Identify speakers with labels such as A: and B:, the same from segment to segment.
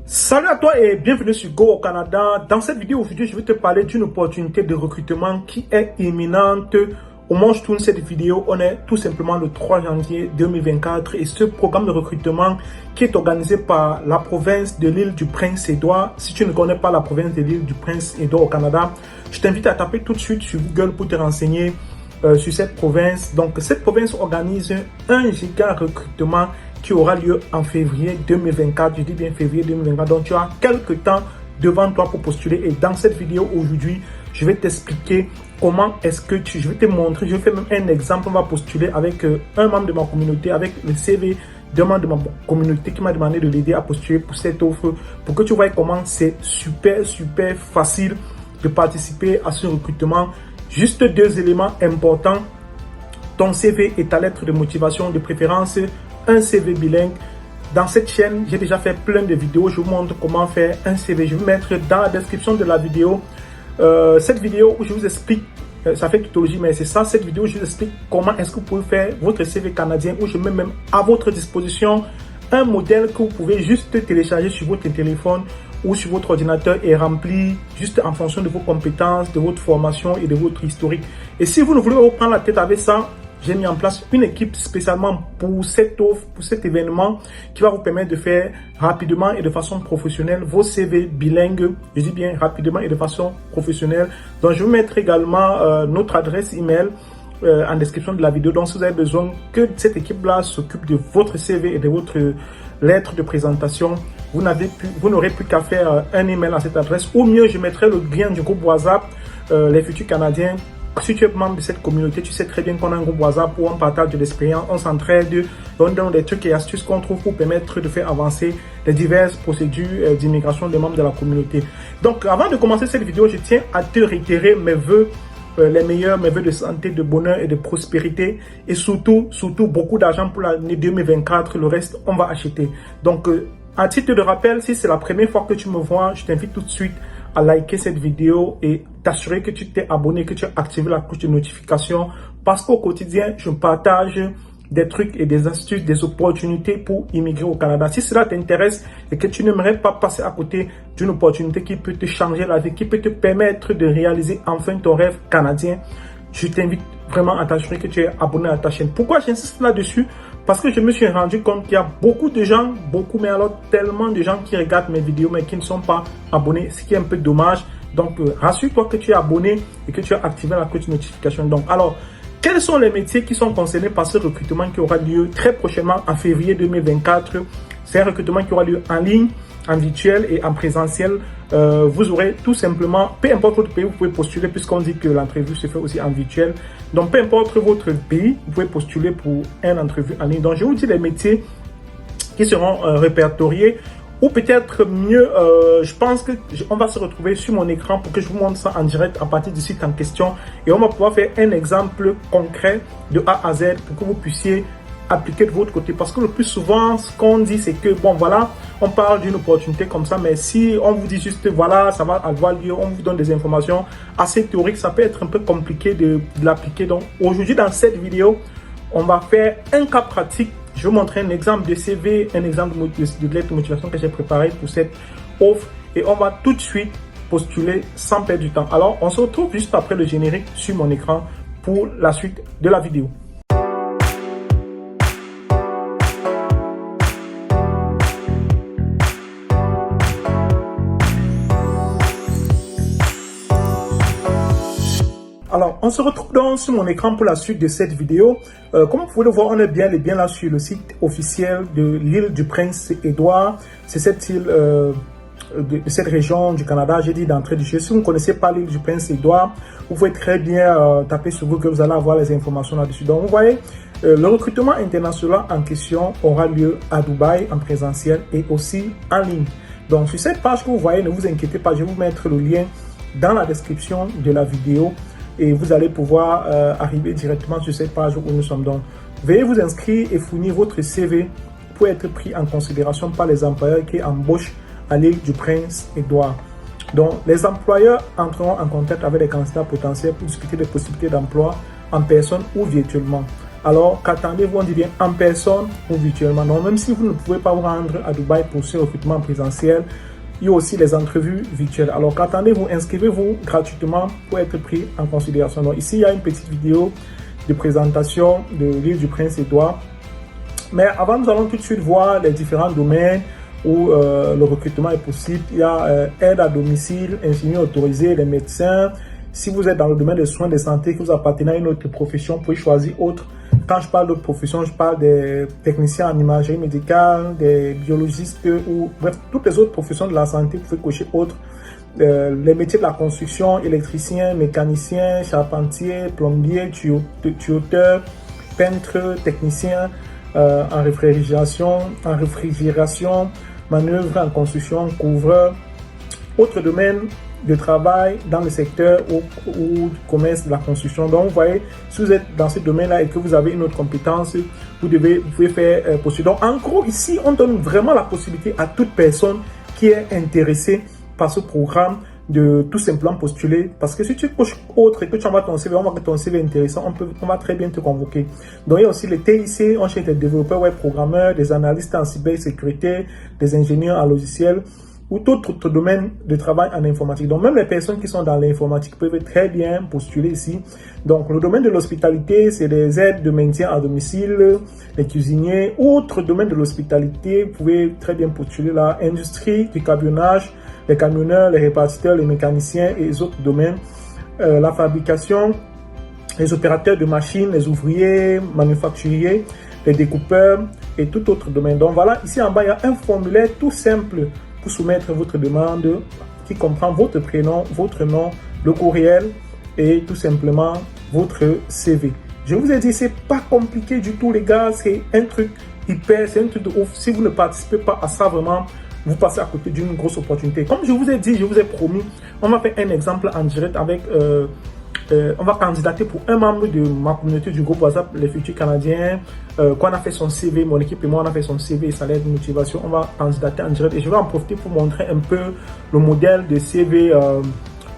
A: Salut à toi et bienvenue sur Go au Canada. Dans cette vidéo aujourd'hui, je vais te parler d'une opportunité de recrutement qui est imminente. Au moment où je tourne cette vidéo, on est tout simplement le 3 janvier 2024 et ce programme de recrutement qui est organisé par la province de l'île du Prince-Édouard. Si tu ne connais pas la province de l'île du Prince-Édouard au Canada, je t'invite à taper tout de suite sur Google pour te renseigner sur cette province. Donc cette province organise un giga recrutement qui aura lieu en février 2024. Je dis bien février 2024. Donc tu as quelques temps devant toi pour postuler. Et dans cette vidéo aujourd'hui, je vais t'expliquer comment est-ce que je vais te montrer. Je vais faire même un exemple. On va postuler avec un membre de ma communauté, avec le CV d'un membre de ma communauté qui m'a demandé de l'aider à postuler pour cette offre. Pour que tu vois comment c'est super facile de participer à ce recrutement. Juste deux éléments importants. Ton CV et ta lettre de motivation, de préférence un CV bilingue. Dans cette chaîne, j'ai déjà fait plein de vidéos. Je vous montre comment faire un CV. Je vais mettre dans la description de la vidéo cette vidéo où je vous explique, ça fait tutoriel, mais c'est ça, cette vidéo où je vous explique comment est-ce que vous pouvez faire votre CV canadien, où je mets même à votre disposition un modèle que vous pouvez juste télécharger sur votre téléphone ou sur votre ordinateur et remplir juste en fonction de vos compétences, de votre formation et de votre historique. Et si vous ne voulez pas prendre la tête avec ça, j'ai mis en place une équipe spécialement pour cette offre, pour cet événement qui va vous permettre de faire rapidement et de façon professionnelle vos CV bilingues. Je dis bien rapidement et de façon professionnelle. Donc, je vais mettre également notre adresse email en description de la vidéo. Donc, si vous avez besoin que cette équipe-là s'occupe de votre CV et de votre lettre de présentation, vous n'aurez plus qu'à faire un email à cette adresse. Ou mieux, je mettrai le lien du groupe WhatsApp, les futurs Canadiens. Si tu es membre de cette communauté, tu sais très bien qu'on a un groupe WhatsApp où on partage de l'expérience, on s'entraide, on donne des trucs et astuces qu'on trouve pour permettre de faire avancer les diverses procédures d'immigration des membres de la communauté. Donc, avant de commencer cette vidéo, je tiens à te réitérer mes vœux, les meilleurs, mes vœux de santé, de bonheur et de prospérité. Et surtout, beaucoup d'argent pour l'année 2024. Le reste, on va acheter. Donc, à titre de rappel, si c'est la première fois que tu me vois, je t'invite tout de suite à liker cette vidéo et t'assurer que tu t'es abonné, que tu as activé la cloche de notification parce qu'au quotidien, je partage des trucs et des astuces, des opportunités pour immigrer au Canada. Si cela t'intéresse et que tu n'aimerais pas passer à côté d'une opportunité qui peut te changer la vie, qui peut te permettre de réaliser enfin ton rêve canadien, je t'invite vraiment à t'assurer que tu es abonné à ta chaîne. Pourquoi j'insiste là-dessus? Parce que je me suis rendu compte qu'il y a beaucoup de gens, mais alors tellement de gens qui regardent mes vidéos mais qui ne sont pas abonnés, ce qui est un peu dommage. Donc, rassure-toi que tu es abonné et que tu as activé la cloche de notification. Donc, alors, quels sont les métiers qui sont concernés par ce recrutement qui aura lieu très prochainement en février 2024? C'est un recrutement qui aura lieu en ligne, en virtuel et en présentiel. Vous aurez tout simplement, peu importe votre pays, vous pouvez postuler puisqu'on dit que l'entrevue se fait aussi en virtuel. Donc, peu importe votre pays, vous pouvez postuler pour une entrevue en ligne. Donc, je vous dis les métiers qui seront répertoriés. Ou peut-être mieux, je pense qu'on va se retrouver sur mon écran pour que je vous montre ça en direct à partir du site en question. Et on va pouvoir faire un exemple concret de A à Z pour que vous puissiez appliquer de votre côté. Parce que le plus souvent, ce qu'on dit, c'est que, bon, voilà, on parle d'une opportunité comme ça, mais si on vous dit juste, voilà, ça va avoir lieu, on vous donne des informations assez théoriques, ça peut être un peu compliqué de l'appliquer. Donc, aujourd'hui, dans cette vidéo, on va faire un cas pratique. Je vais vous montrer un exemple de CV, un exemple de lettre de motivation que j'ai préparé pour cette offre. Et on va tout de suite postuler sans perdre du temps. Alors, on se retrouve juste après le générique sur mon écran pour la suite de la vidéo. Alors, on se retrouve donc sur mon écran pour la suite de cette vidéo. Comme vous pouvez le voir, on est bien là sur le site officiel de l'île du Prince-Édouard. C'est cette île de cette région du Canada. J'ai dit d'entrée du jeu. Si vous ne connaissez pas l'île du Prince-Édouard, vous pouvez très bien taper sur Google, vous allez avoir les informations là-dessus. Donc, vous voyez, le recrutement international en question aura lieu à Dubaï en présentiel et aussi en ligne. Donc, sur cette page que vous voyez, ne vous inquiétez pas, je vais vous mettre le lien dans la description de la vidéo. Et vous allez pouvoir arriver directement sur cette page où nous sommes. Donc, veuillez vous inscrire et fournir votre CV pour être pris en considération par les employeurs qui embauchent à l'île du Prince-Édouard. Donc, les employeurs entreront en contact avec les candidats potentiels pour discuter des possibilités d'emploi en personne ou virtuellement. Alors qu'attendez-vous, on dit bien en personne ou virtuellement. Donc même si vous ne pouvez pas vous rendre à Dubaï pour ce recrutement présentiel, il y a aussi les entrevues virtuelles. Alors qu'attendez-vous, inscrivez-vous gratuitement pour être pris en considération. Donc ici, il y a une petite vidéo de présentation de l'île du Prince-Édouard. Mais avant, nous allons tout de suite voir les différents domaines où le recrutement est possible. Il y a aide à domicile, infirmiers autorisés, les médecins. Si vous êtes dans le domaine des soins de santé, que vous appartenez à une autre profession, vous pouvez choisir autre. Quand je parle d'autres professions, je parle des techniciens en imagerie médicale, des biologistes ou bref, toutes les autres professions de la santé, vous pouvez cocher autre. Les métiers de la construction, électricien, mécanicien, charpentier, plombier, tuyauteur, peintre, technicien en réfrigération, manœuvre en construction, couvreur. Autre domaine de travail dans le secteur ou du commerce de la construction. Donc, vous voyez, si vous êtes dans ce domaine-là et que vous avez une autre compétence, vous pouvez faire postuler. Donc, en gros, ici, on donne vraiment la possibilité à toute personne qui est intéressée par ce programme de tout simplement postuler. Parce que si tu coches autre et que tu envoies ton CV, on voit que ton CV est intéressant, on va très bien te convoquer. Donc, il y a aussi les TIC, on cherche des développeurs web programmeurs, des analystes en cybersécurité, des ingénieurs en logiciel, ou tout autre domaine de travail en informatique. Donc, même les personnes qui sont dans l'informatique peuvent très bien postuler ici. Donc, le domaine de l'hospitalité, c'est des aides de maintien à domicile, les cuisiniers. Autre domaine de l'hospitalité, vous pouvez très bien postuler là. Industrie du camionnage, les camionneurs, les répartiteurs, les mécaniciens et les autres domaines. La fabrication, les opérateurs de machines, les ouvriers, manufacturiers, les découpeurs et tout autre domaine. Donc, voilà, ici en bas, il y a un formulaire tout simple pour soumettre votre demande qui comprend votre prénom, votre nom, le courriel et tout simplement votre CV. Je vous ai dit, c'est pas compliqué du tout les gars, c'est un truc c'est un truc de ouf. Si vous ne participez pas à ça vraiment, vous passez à côté d'une grosse opportunité. Comme je vous ai dit, je vous ai promis, on va faire un exemple en direct avec on va candidater pour un membre de ma communauté du groupe WhatsApp, les futurs Canadiens. Quand on a fait son CV, mon équipe et moi, on a fait son CV, ça l'aide de motivation. On va candidater en direct et je vais en profiter pour montrer un peu le modèle de CV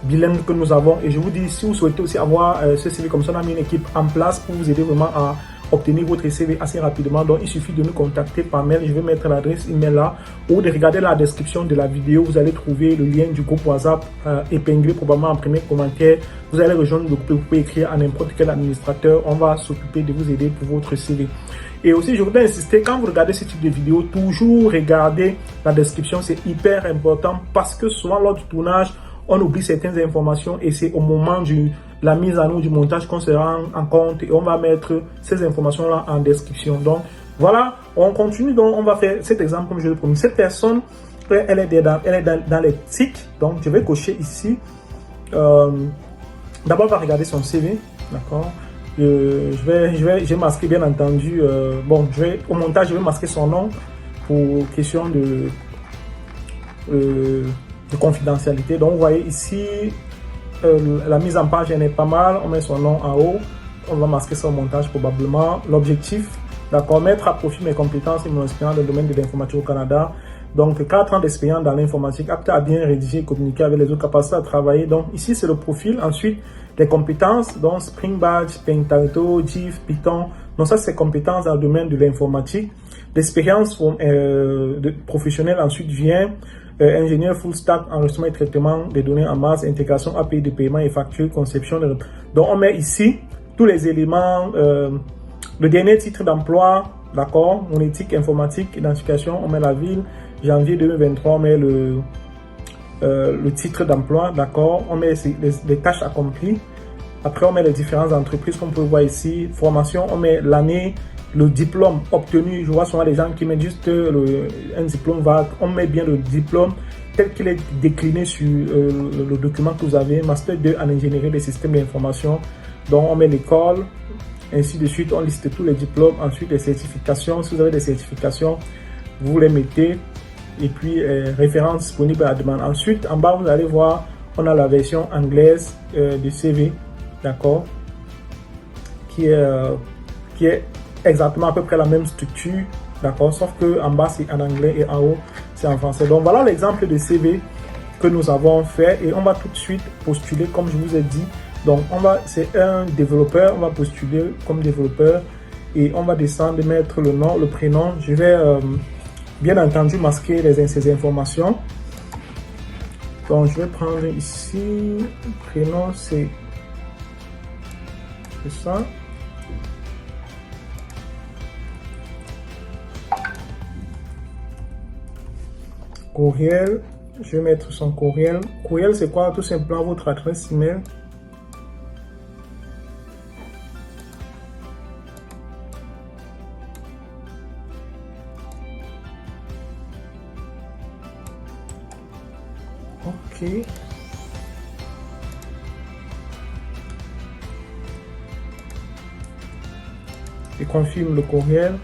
A: bilingue que nous avons. Et je vous dis, si vous souhaitez aussi avoir ce CV comme ça, on a mis une équipe en place pour vous aider vraiment à obtenir votre CV assez rapidement. Donc, il suffit de nous contacter par mail. Je vais mettre l'adresse email là ou de regarder la description de la vidéo. Vous allez trouver le lien du groupe WhatsApp épinglé probablement en premier commentaire. Vous allez rejoindre le groupe et vous pouvez écrire à n'importe quel administrateur. On va s'occuper de vous aider pour votre CV. Et aussi, je voudrais insister, quand vous regardez ce type de vidéo, toujours regardez la description. C'est hyper important parce que souvent lors du tournage, on oublie certaines informations et c'est au moment de la mise en œuvre du montage qu'on se rend en compte et on va mettre ces informations-là en description. Donc, voilà, on continue. Donc, on va faire cet exemple comme je l'ai promis. Cette personne, elle est dans les TIC. Donc, je vais cocher ici. D'abord, on va regarder son CV. D'accord. Je vais masquer, bien entendu. Au montage, je vais masquer son nom pour question de confidentialité. Donc, vous voyez ici, la mise en page elle est pas mal. On met son nom en haut. On va masquer ça au montage probablement. L'objectif, d'accord, mettre à profit mes compétences et mon expérience dans le domaine de l'informatique au Canada. Donc, 4 ans d'expérience dans l'informatique, apte à bien rédiger et communiquer avec les autres, capacités à travailler. Donc, ici, c'est le profil. Ensuite, les compétences, donc Spring Batch, Pentato, GIF, Python. Donc, ça, c'est compétences dans le domaine de l'informatique. L'expérience professionnelle ensuite vient. Ingénieur full stack, enregistrement et traitement des données en masse, intégration API de paiement et facture, conception. Donc, on met ici tous les éléments. Le dernier titre d'emploi, d'accord, mon éthique informatique, identification, on met la ville, janvier 2023, on met le titre d'emploi, d'accord, on met les tâches accomplies. Après, on met les différentes entreprises qu'on peut voir ici. Formation, on met l'année, le diplôme obtenu. Je vois souvent les gens qui mettent juste un diplôme vague. On met bien le diplôme tel qu'il est décliné sur le document que vous avez. Master 2 en ingénierie des systèmes d'information. Donc, on met l'école, ainsi de suite. On liste tous les diplômes. Ensuite, les certifications. Si vous avez des certifications, vous les mettez. Et puis, références disponibles à la demande. Ensuite, en bas, vous allez voir, on a la version anglaise du CV. D'accord, qui est exactement à peu près la même structure, d'accord, sauf que en bas c'est en anglais et en haut c'est en français. Donc voilà l'exemple de CV que nous avons fait et on va tout de suite postuler comme je vous ai dit. Donc c'est un développeur, on va postuler comme développeur Et on va descendre, mettre le nom, le prénom. Je vais bien entendu masquer ces informations. Donc je vais prendre ici, prénom c'est ça. Courriel, je vais mettre son courriel. Courriel c'est quoi? Tout simplement votre adresse email. Ok. Je confirme le courriel.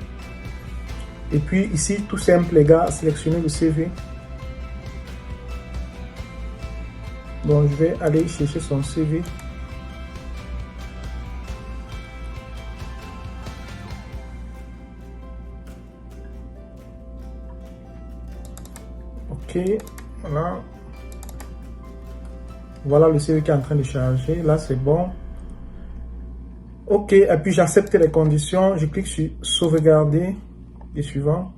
A: Et puis ici, tout simple les gars, sélectionnez le CV. Donc je vais aller chercher son CV. Ok, voilà. Voilà le CV qui est en train de charger. Là, c'est bon. Ok, et puis j'accepte les conditions. Je clique sur sauvegarder et suivant.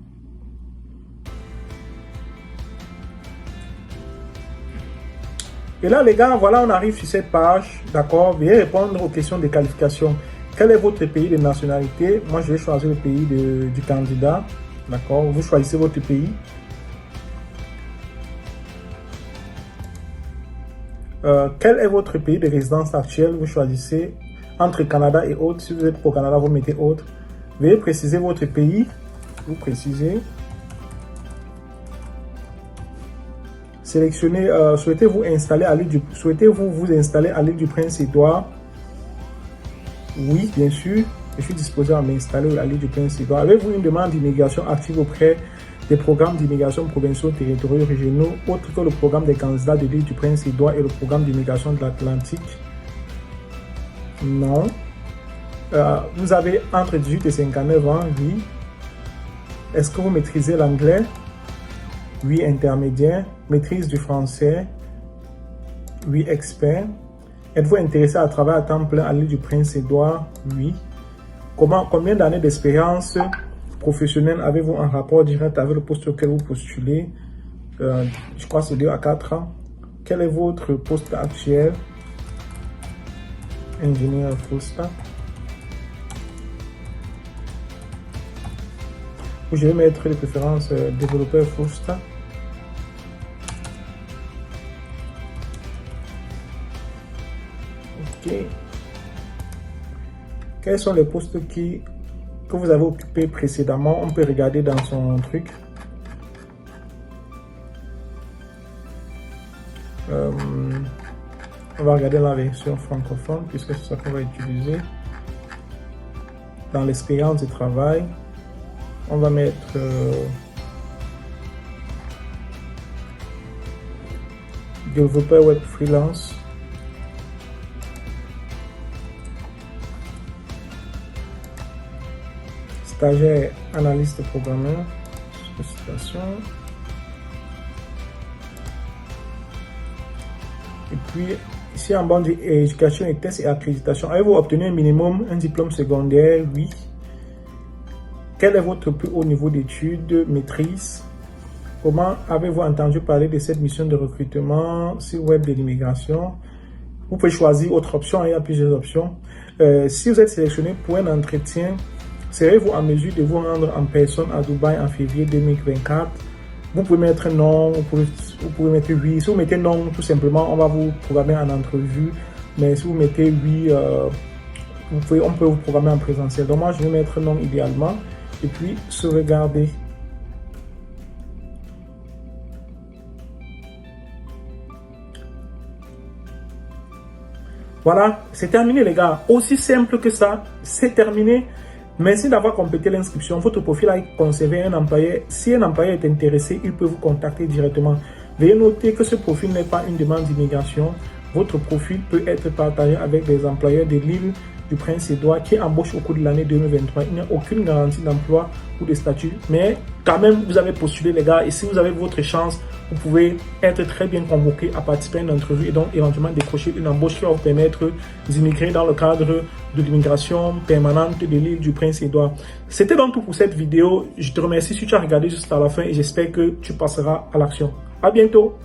A: Et là, les gars, voilà, on arrive sur cette page. D'accord, veuillez répondre aux questions de qualification. Quel est votre pays de nationalité? Moi, je vais choisir le pays du candidat. D'accord, vous choisissez votre pays. Quel est votre pays de résidence actuel? Vous choisissez entre Canada et autres. Si vous êtes pour Canada, vous mettez autre. Veuillez préciser votre pays. Vous précisez. Sélectionnez. Souhaitez-vous installer à l'île du vous installer à l'île du Prince-Édouard? Oui, bien sûr. Je suis disposé à m'installer à l'île du Prince-Édouard. Avez-vous une demande d'immigration active auprès des programmes d'immigration provinciaux, territoriaux, régionaux, autres que le programme des candidats de l'île du Prince-Édouard et le programme d'immigration de l'Atlantique? Non. Vous avez entre 18 et 59 ans? Oui. Est-ce que vous maîtrisez l'anglais? Oui, intermédiaire. Maîtrise du français? Oui, expert. Êtes-vous intéressé à travailler à temps plein à l'île du Prince-Édouard? Oui. Combien d'années d'expérience professionnelle avez-vous en rapport direct avec le poste auquel vous postulez? Je crois que c'est 2 à 4 ans. Quel est votre poste actuel? Ingénieur full stack. Je vais mettre les préférences développeur full stack. Ok. Quels sont les postes que vous avez occupés précédemment? On peut regarder dans son truc. On va regarder la version francophone puisque c'est ça qu'on va utiliser. Dans l'expérience de travail, on va mettre développeur web freelance. Stagiaire analyste programmeur. Spécification. Et puis ici en bas, éducation et tests et accréditation. Avez-vous obtenu un minimum, un diplôme secondaire? Oui. Quel est votre plus haut niveau d'études, maîtrise? Comment avez-vous entendu parler de cette mission de recrutement sur web de l'immigration? Vous pouvez choisir autre option, il y a plusieurs options. Si vous êtes sélectionné pour un entretien, serez-vous en mesure de vous rendre en personne à Dubaï en février 2024? Vous pouvez mettre non, vous pouvez mettre oui. Si vous mettez non, tout simplement, on va vous programmer en entrevue. Mais si vous mettez oui, on peut vous programmer en présentiel. Donc moi, je vais mettre non idéalement. Et puis, sauvegarder. Voilà, c'est terminé les gars. Aussi simple que ça, c'est terminé. Merci d'avoir complété l'inscription. Votre profil a conservé un employeur. Si un employeur est intéressé, il peut vous contacter directement. Veuillez noter que ce profil n'est pas une demande d'immigration. Votre profil peut être partagé avec des employeurs de l'île du Prince-Édouard qui embauche au cours de l'année 2023. Il n'y a aucune garantie d'emploi ou de statut, mais quand même, vous avez postulé les gars, et si vous avez votre chance, vous pouvez être très bien convoqué à participer à une entrevue et donc éventuellement décrocher une embauche qui va vous permettre d'immigrer dans le cadre de l'immigration permanente de l'île du Prince-Édouard. C'était donc tout pour cette vidéo. Je te remercie si tu as regardé jusqu'à la fin et j'espère que tu passeras à l'action. À bientôt.